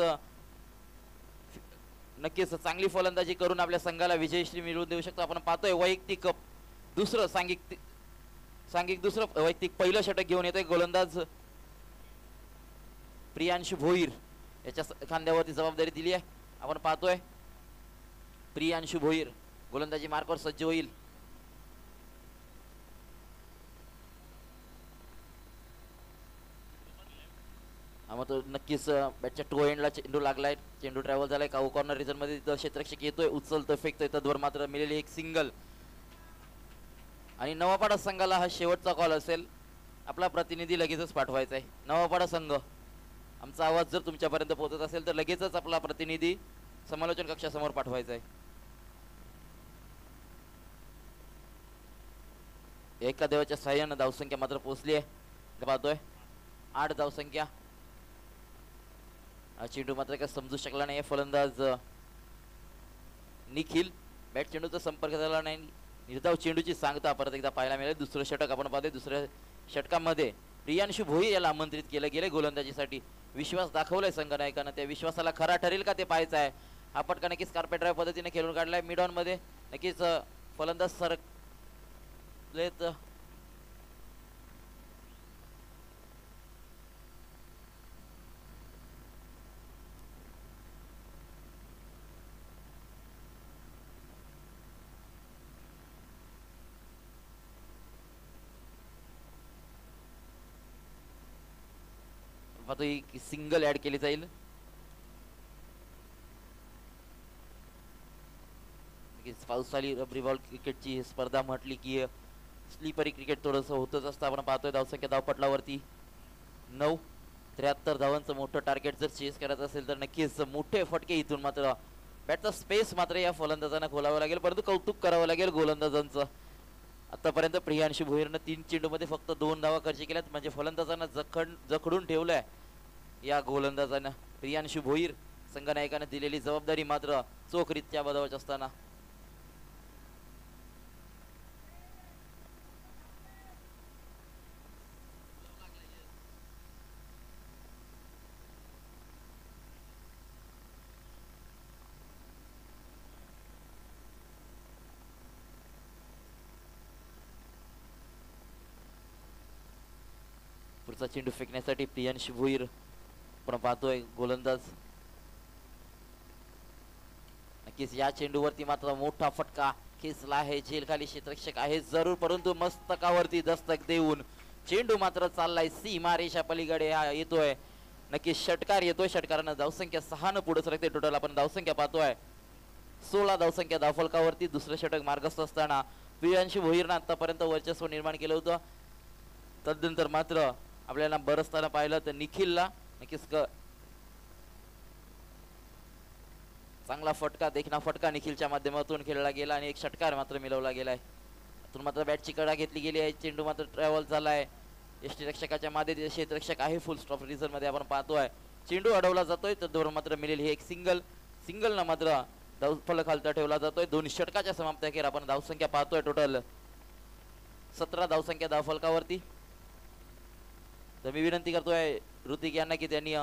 नक्कीच चांगली फलंदाजी करून आपल्या संघाला विजयश्री मिळवून देऊ शकतो. आपण पाहतोय वैयक्तिक दुसरं सांघिक दुसरं वैयक्तिक पहिलं षटक घेऊन येतोय गोलंदाज प्रियांशु भोईर याच्या खांद्यावरती जबाबदारी दिली आहे. आपण पाहतोय प्रियांशु भोईर गोलंदाजी मार्कवर सज्ज होईल. तो नक्कीच बॅटच्या टो एंडला चेंडू लागलाय. चेंडू ट्रॅव्हल झालाय. काऊ कॉर्नर रिझन मध्ये क्षेत्ररक्षक येतोय, उचलतोय, फेकतोय. तद्वर मात्र मिळेली एक सिंगल. आणि नवापाडा संघाला हा शेवटचा कॉल असेल. आपला प्रतिनिधी लगेचच पाठवायचा आहे. नवापाडा संघ, आमचा आवाज जर तुमच्यापर्यंत पोहोचत असेल तर लगेचच आपला प्रतिनिधी समालोचन कक्षासमोर पाठवायचा आहे. एका देवाच्या सहाय्यानं धावसंख्या मात्र पोहोचली आहे. पाहतोय 8 धावसंख्या. चेंडू मात्र काय समजू शकला नाही फलंदाज निखिल. बॅट चेंडूचा संपर्क झाला नाही. निर्धाव चेंडूची सांगता परत एकदा पाहायला मिळेल. दुसरं षटक आपण पाहतोय. दुसऱ्या षटकामध्ये प्रियांशु भोईर याला आमंत्रित केलं गेले गोलंदाजीसाठी. विश्वास दाखवलाय संघनायकानं. त्या विश्वासाला खरा ठरेल का ते पाहायचं आहे. हा फटका नक्कीच कार्पेट ड्राईव्ह पद्धतीने खेळून काढलाय. मिड ऑन मध्ये नक्कीच फलंदाज सरकलेत. पाहतो ही सिंगल ऍड केली जाईल. पावसाळी रबरी बॉल क्रिकेटची स्पर्धा म्हटली की स्लीपरी क्रिकेट थोडस होतच असतं. आपण पाहतोय धावसंख्या धावपटलावरती 9. 73 धावांचं मोठं टार्गेट जर चेस करायचं असेल तर नक्कीच मोठे फटके इथून मात्र बॅटचा स्पेस मात्र या फलंदाजांना खोलावं लागेल. परंतु कौतुक करावं लागेल गोलंदाजांचं. आतापर्यंत प्रियांशु भोईरनं 3 चेंडूमध्ये फक्त 2 धावा खर्च केल्यात. म्हणजे फलंदाजांना जखडून ठेवलंय या गोलंदाजांना. प्रियांशु भोईर संघनायकाने दिलेली जबाबदारी मात्र चोखरीत्या बजावत असताना पुढचा चेंडू फेकण्यासाठी प्रियांशु भोईर आपण पाहतोय गोलंदाज. नक्कीच या चेंडूवरती मात्र मोठा फटका खेचला आहे. झेल खाली क्षेत्ररक्षक आहे जरूर, परंतु मस्तकावरती दस्तक देऊन चेंडू मात्र चाललाय सीमा रेषा पलीकडे. हा येतोय नक्कीच षटकार येतोय. षटकारानं धावसंख्या 6 न पुढे सरकते. टोटल आपण धावसंख्या पाहतोय 16 धावसंख्या धावफलकावरती. दुसरं षटक मार्गस्थ असताना प्रियांशु भोईरनं आतापर्यंत वर्चस्व निर्माण केलं होतं. तदनंतर मात्र आपल्याला बरसताना पाहिलं तर निखिलला नक्कीच चांगला फटका देखना फटका निखिलच्या माध्यमातून खेळला गेला आणि एक षटकार मात्र मिळवला गेलाय. त्यातून मात्र बॅटची कडा घेतली गेली आहे. चेंडू मात्र ट्रॅव्हल झालाय. यष्टी रक्षकाच्या मागे क्षेत्ररक्षक आहे फुल स्टॉप रिझन मध्ये आपण पाहतोय. चेंडू अडवला जातोय तर दोन मात्र मिळेल. हे एक सिंगल न मात्र धावफलक खालता ठेवला जातोय. 2 षटकाच्या समाप्ती अखेर आपण धावसंख्या पाहतोय टोटल 17 धावसंख्या धावफलकावरती. तर मी विनंती करतोय ऋतिक यांना की त्यांनी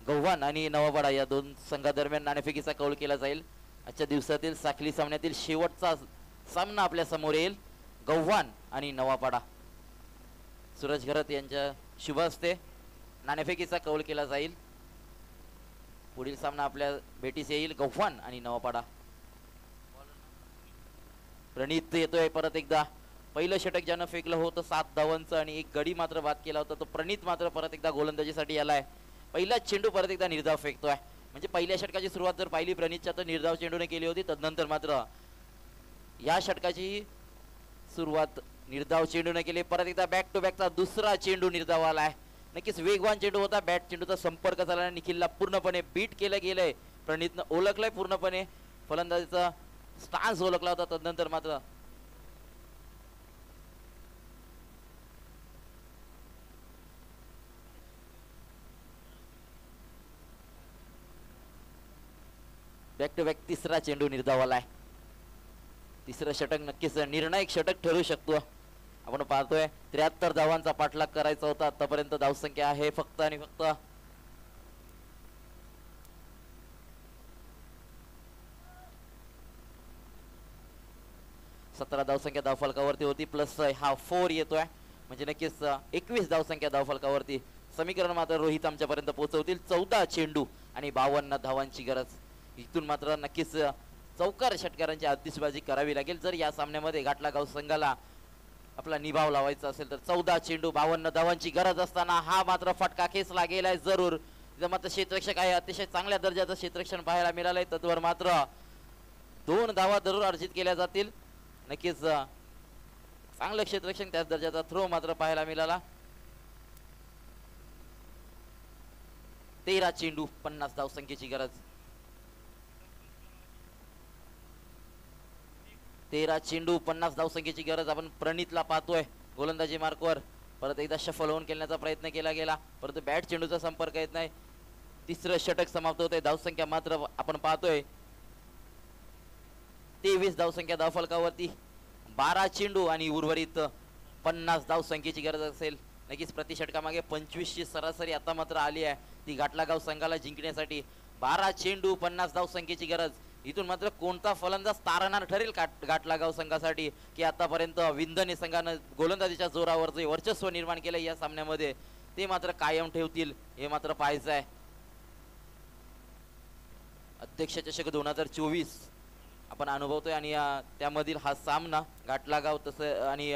गव्हाण आणि नवापाडा या 2 संघादरम्यान नाणेफेकीचा कौल केला जाईल. आजच्या दिवसातील साखली सामन्यातील शेवटचा सामना आपल्या समोर येईल. गव्हाण आणि नवापाडा. सूरज घरत यांच्या शुभ हस्ते नाणेफेकीचा कौल केला जाईल. पुढील सामना आपल्या भेटीस येईल गव्हाण आणि नवापाडा. प्रणित येतोय परत एकदा. पहिलं षटक ज्यानं फेकलं होतं 7 धावांचं आणि एक गडी मात्र बाद केला होता तो प्रणित मात्र परत एकदा गोलंदाजीसाठी आलाय. पहिला चेंडू परत एकदा निर्धाव फेकतोय. म्हणजे पहिल्या षटकाची सुरुवात जर पाहिली प्रणितच्या तर निर्धाव चेंडूने केली होती. तदनंतर मात्र या षटकाची सुरुवात निर्धाव चेंडूने केली. परत एकदा बॅक टू बॅकचा दुसरा चेंडू निर्धाव आलाय. नक्कीच वेगवान चेंडू होता. बॅट चेंडूचा संपर्क झाला. निखिलला पूर्णपणे बीट केलं गेलंय. प्रणितनं ओळखलंय पूर्णपणे. फलंदाजीचा स्टान्स ओळखला होता. तदनंतर मात्र बॅक टू बॅक तिसरा चेंडू निर्धावालाय. तिसरं षटक नक्कीच निर्णायक षटक ठरू शकतो. आपण पाहतोय 73 धावांचा पाठलाग करायचा होता. आतापर्यंत धावसंख्या आहे फक्त आणि फक्त 17 धावसंख्या धावफलकावरती होती. प्लस हा 4 येतोय म्हणजे नक्कीच 21 धावसंख्या धावफलकावरती. समीकरण मात्र रोहित आमच्यापर्यंत पोहोचवतील. 14 चेंडू आणि 52 धावांची गरज. इथून मात्र नक्कीच चौकार षटकारांची आतिषबाजी करावी लागेल जर या सामन्यामध्ये घाटलागाव संघाला आपला निभाव लावायचा असेल तर. 14 चेंडू 52 धावांची गरज असताना हा मात्र फटका खेचला गेलाय जरूर. इथं मात्र क्षेत्ररक्षक आहे. अतिशय चांगल्या दर्जाचं क्षेत्ररक्षण पाहायला मिळालंय. तत्वर मात्र 2 धावा जरूर अर्जित केल्या जातील. नक्कीच चांगलं क्षेत्ररक्षण त्याच दर्जाचा थ्रो मात्र पाहायला मिळाला. 13 चेंडू 50 धावसंख्येची गरज. 13 चेंडू 50 धावसंख्येची गरज. आपण प्रणितला पाहतोय गोलंदाजी मार्कवर. परत एकदा शफल होऊन खेळण्याचा प्रयत्न केला गेला, परंतु बॅट चेंडूचा संपर्क येत नाही. तिसरं षटक समाप्त होते. धावसंख्या मात्र आपण पाहतोय 23 धावसंख्या धावफलकावरती. 12 चेंडू आणि उर्वरित 50 धावसंख्येची गरज असेल. नक्कीच प्रति षटकामागे 25 ची सरासरी आता मात्र आली आहे ती घाटलागाव संघाला जिंकण्यासाठी. 12 चेंडू 50 धावसंख्येची गरज. इथून मात्र कोणता फलंदाज तारणार ठरेल घाटलागाव संघासाठी, की आतापर्यंत विंधने संघानं गोलंदाजीच्या जोरावर जे वर्चस्व निर्माण केलं या सामन्यामध्ये ते मात्र कायम ठेवतील हे मात्र पाहायचं आहे. अध्यक्ष चषक 2024 आपण अनुभवतोय आणि त्यामधील हा सामना घाटलागाव तसं आणि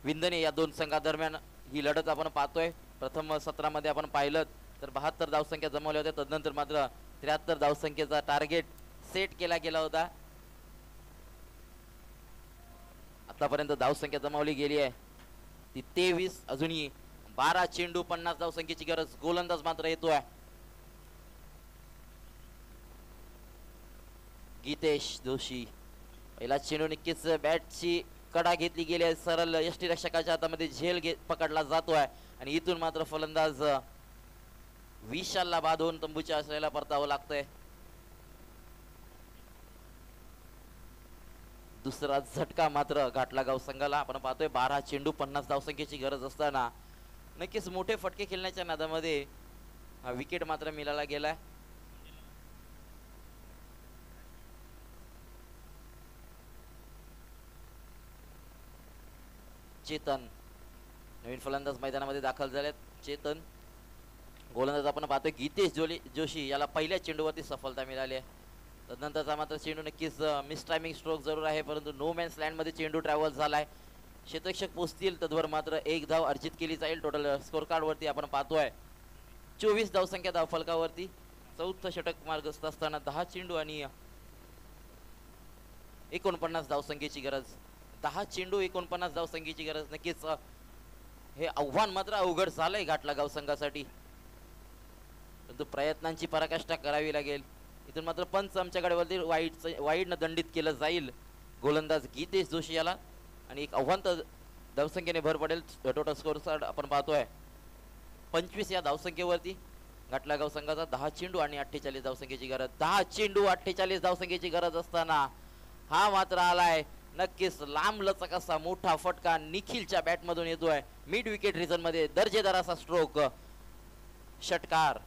विंधने या दोन संघादरम्यान ही लढत आपण पाहतोय. प्रथम सत्रामध्ये आपण पाहिलं तर 72 धावसंख्या जमवल्या होत्या, तदनंतर मात्र 73 धावसंख्येचा टार्गेट सेट केला गेला होता. आतापर्यंत धावसंख्या जमवली गेली आहे ती 23. अजूनही 12 चेंडू 50 धावसंख्येची गरज. गोलंदाज मात्र येतोय गीतेश जोशी. पहिला चेंडू नक्कीच बॅटची कडा घेतली गेली आहे, सरळ यष्टीरक्षकाच्या हातामध्ये झेल पकडला जातोय आणि इथून मात्र फलंदाज विशालला बांधून तंबूच्या आश्रयाला परतावं लागतंय. दुसरा झटका मात्र घाटलागाव संघाला आपण पाहतोय. 12 चेंडू 50 धावसंख्येची गरज असताना नक्कीच मोठे फटके खेळण्याच्या नादामध्ये विकेट मात्र मिळाला गेलाय. चेतन नवीन फलंदाज मैदानामध्ये दाखल झालेत. चेतन गोलंदाज आपण पाहतोय गीतेश जोशी याला पहिल्या चेंडूवरती सफलता मिळाली आहे. तदनंतरचा मात्र चेंडू नक्कीच मिस टायमिंग स्ट्रोक जरूर आहे, परंतु नो मॅन्स लँड मध्ये चेंडू ट्रॅव्हल झालाय. क्षेत्ररक्षक पोचतील तद्वर मात्र एक धाव अर्जित केली जाईल. टोटल स्कोर कार्ड वरती आपण पाहतोय 24 धावसंख्या धावफलकावरती. चौथं षटक मार्गस्थ असताना 10 चेंडू आणि 49 धावसंख्येची गरज. 10 चेंडू 49 धावसंख्येची गरज. नक्कीच हे आव्हान मात्र अवघड झालंय घाटलागाव संघासाठी, परंतु प्रयत्नांची पराकाष्ठा करावी लागेल. इथून मात्र पंच आमच्याकडे वरती वाईडनं दंडित केलं जाईल गोलंदाज गीतेश जोशी याला आणि एक आव्हान धावसंख्येने भर पडेल. टोटल स्कोर आपण पाहतोय 25 या धावसंख्येवरती घाटलागाव संघाचा. 10 चेंडू आणि 48 धावसंख्येची गरज. 10 चेंडू 48 धावसंख्येची गरज असताना हा मात्र आलाय नक्कीच लांब लचक असा मोठा फटका निखिलच्या बॅट मधून येतोय. मिड विकेट रिजन मध्ये दर्जेदार असा स्ट्रोक. षटकार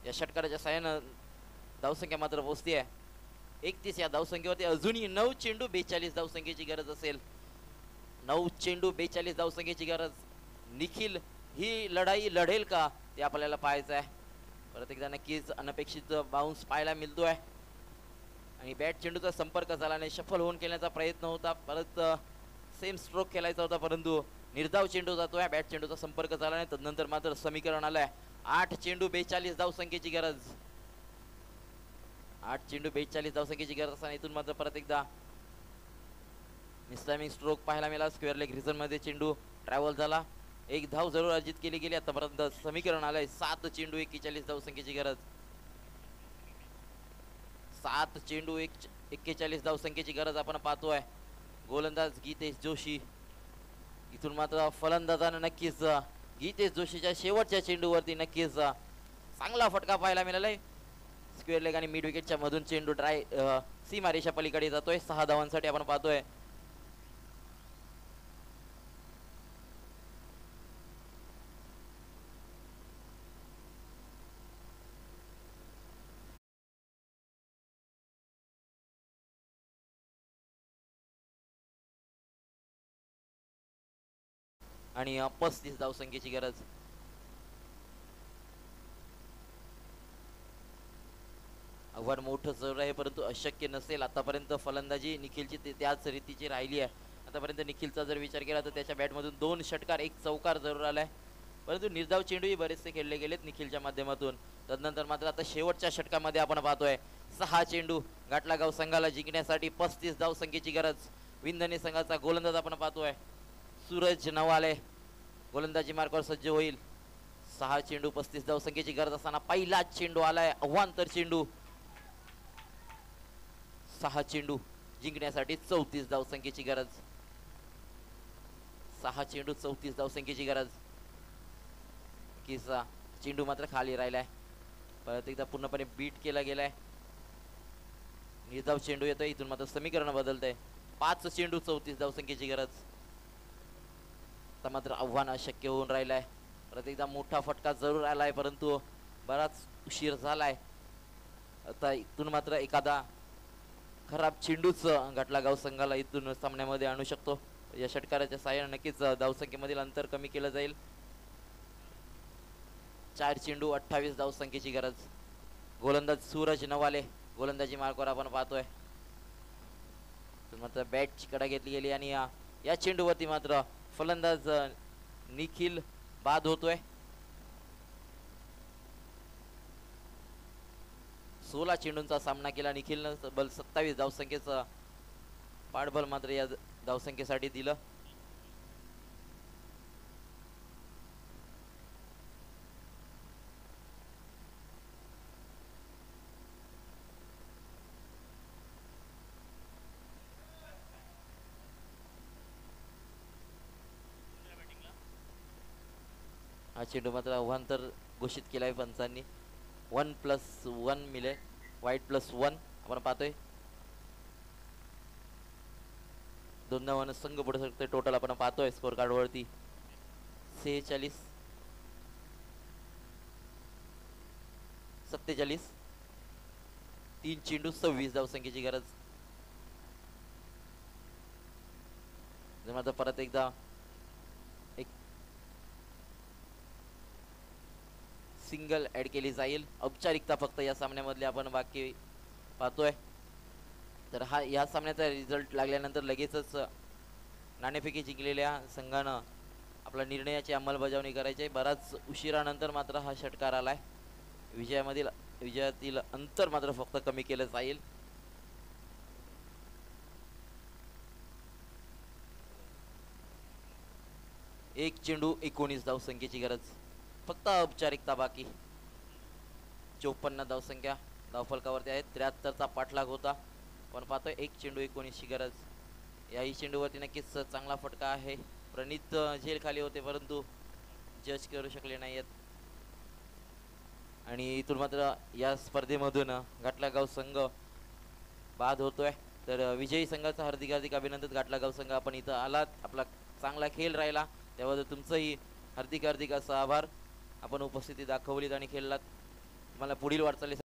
या षटकाराच्या साहाय्यानं धावसंख्या मात्र पोहोचते आहे 31 या धावसंख्येवरती. अजूनही 9 चेंडू 42 धावसंख्येची गरज असेल. 9 चेंडू 42 धावसंख्येची गरज. निखिल ही लढाई लढेल का ते आपल्याला पाहायचं आहे. परत एकदा नक्कीच अनपेक्षित बाउन्स पाहायला मिळतोय आणि बॅट चेंडूचा संपर्क झाला नाही. शफल होऊन खेळण्याचा प्रयत्न होता, परत सेम स्ट्रोक खेळायचा होता, परंतु निर्धाव चेंडू जातोय. बॅट चेंडूचा संपर्क झाला नाही. तदनंतर मात्र समीकरण आलंय 8 चेंडू 42 धावसंख्येची गरज. 8 चेंडू 42 धावसंख्येची गरज असताना इथून मात्र परत एकदा मिसलामिंग स्ट्रोक पाहायला मिळाला. स्क्वेअर लेग रिझन मध्ये चेंडू ट्रॅव्हल झाला. एक धाव जरूर अर्जित केली गेली. आतापर्यंत समीकरण आलंय 7 चेंडू 41 धावसंख्येची गरज. 7 चेंडू 41 धावसंख्येची गरज आपण पाहतोय. गोलंदाज गीतेश जोशी. इथून मात्र फलंदाजानं नक्कीच गीतेश जोशीच्या शेवटच्या चेंडूवरती नक्कीच चांगला फटका पाहायला मिळालाय. स्क्वेअर लेग आणि मिड विकेटच्या मधून चेंडू सीमा रेषा पलीकडे जातोय. 6 धावांसाठी आपण पाहतोय. आणि 35 धावसंख्येची गरज. आव्हान मोठं जरूर आहे, परंतु अशक्य नसेल. आतापर्यंत फलंदाजी निखिलची त्याच रीतीची राहिली आहे. आतापर्यंत निखिलचा जर विचार केला तर त्याच्या बॅटमधून 2 षटकार 1 चौकार जरूर आलाय, परंतु निर्धाव चेंडूही बरेचसे खेळले गेलेत निखिलच्या माध्यमातून. तदनंतर मात्र आता शेवटच्या षटकामध्ये आपण पाहतोय 6 चेंडू घाटलागाव संघाला जिंकण्यासाठी 35 धावसंख्येची गरज. विंधने संघाचा गोलंदाज आपण पाहतोय सूरज नवाले. गोलंदाजी मार्गावर सज्ज होईल. 6 चेंडू 35 धावसंख्येची गरज असताना पहिला चेंडू आलाय, अवांतर चेंडू. 6 चेंडू जिंकण्यासाठी 34 धावसंख्येची गरज. 6 चेंडू 34 धावसंख्येची गरज. किसा चेंडू मात्र खाली राहिलाय. परत एकदा पूर्णपणे बीट केला गेलाय. निर्धाव चेंडू येतोय. इथून मात्र समीकरण बदलतंय. 5 चेंडू 34 धावसंख्येची गरज. आता मात्र आव्हान अशक्य होऊन राहिलंय. परत एकदा मोठा फटका जरूर आलाय, परंतु बराच उशीर झालाय. आता इथून मात्र एखादा खराब चेंडूच घाटलागाव संघाला इथून सामन्यामध्ये आणू शकतो. या षटकाराच्या साहाय्याने नक्कीच धावसंख्येमधील अंतर कमी केलं जाईल. 4 चेंडू 28 धावसंख्येची गरज. गोलंदाज सूरज नवाले गोलंदाजी मार्गावर आपण पाहतोय. मात्र बॅटची कडा घेतली गेली आणि या चेंडूवरती मात्र फलंदाज निखिल बाद होतोय. 16 चेंडूंचा सामना केला निखिलनं. तब्बल 27 धावसंख्येचं पाठबळ मात्र या धावसंख्येसाठी दिलं. हा चेंडू मात्र अवांतर घोषित केलाय पंचांनी. 1+1 मिले वाईट +1 आपण पाहतोय. 2 धावांना संघ पुढे सरकतोय. टोटल आपण पाहतोय स्कोर कार्ड वरती 46 47. 3 चेंडू 26 धावसंख्येची गरज. मात्र परत एकदा एक सिंगल ऍड केली जाईल. औपचारिकता फक्त या सामन्यामधले आपण बाकी पाहतोय. तर या सामन्याचा रिझल्ट लागल्यानंतर लगेचच नाणेफेकी जिंकलेल्या संघानं आपल्या निर्णयाची अंमलबजावणी करायची. बराच उशिरानंतर मात्र हा षटकार आलाय. विजयातील अंतर मात्र फक्त कमी केलं जाईल. एक चेंडू 19 धावसंख्येची गरज. फक्त औपचारिकता बाकी. 54 धावसंख्या धावफलकावरती आहेत. 73चा पाठलाग होता. पण पाहतोय 1 चेंडू 19 ची गरज. याही चेंडूवरती नक्कीच चांगला फटका आहे. प्रणित झेल खाली होते, परंतु जज करू शकले नाहीत. आणि इथून मात्र या स्पर्धेमधून घाटलागाव संघ बाद होतोय. तर विजयी संघाचं हार्दिक हार्दिक अभिनंदन. घाटलागाव संघ आपण इथं आलात, आपला चांगला खेळ राहिला, त्याबद्दल तुमचंही हार्दिक हार्दिक असा आभार. आपण उपस्थिती दाखवलीत आणि खेळलात. मला पुढील वाटचाली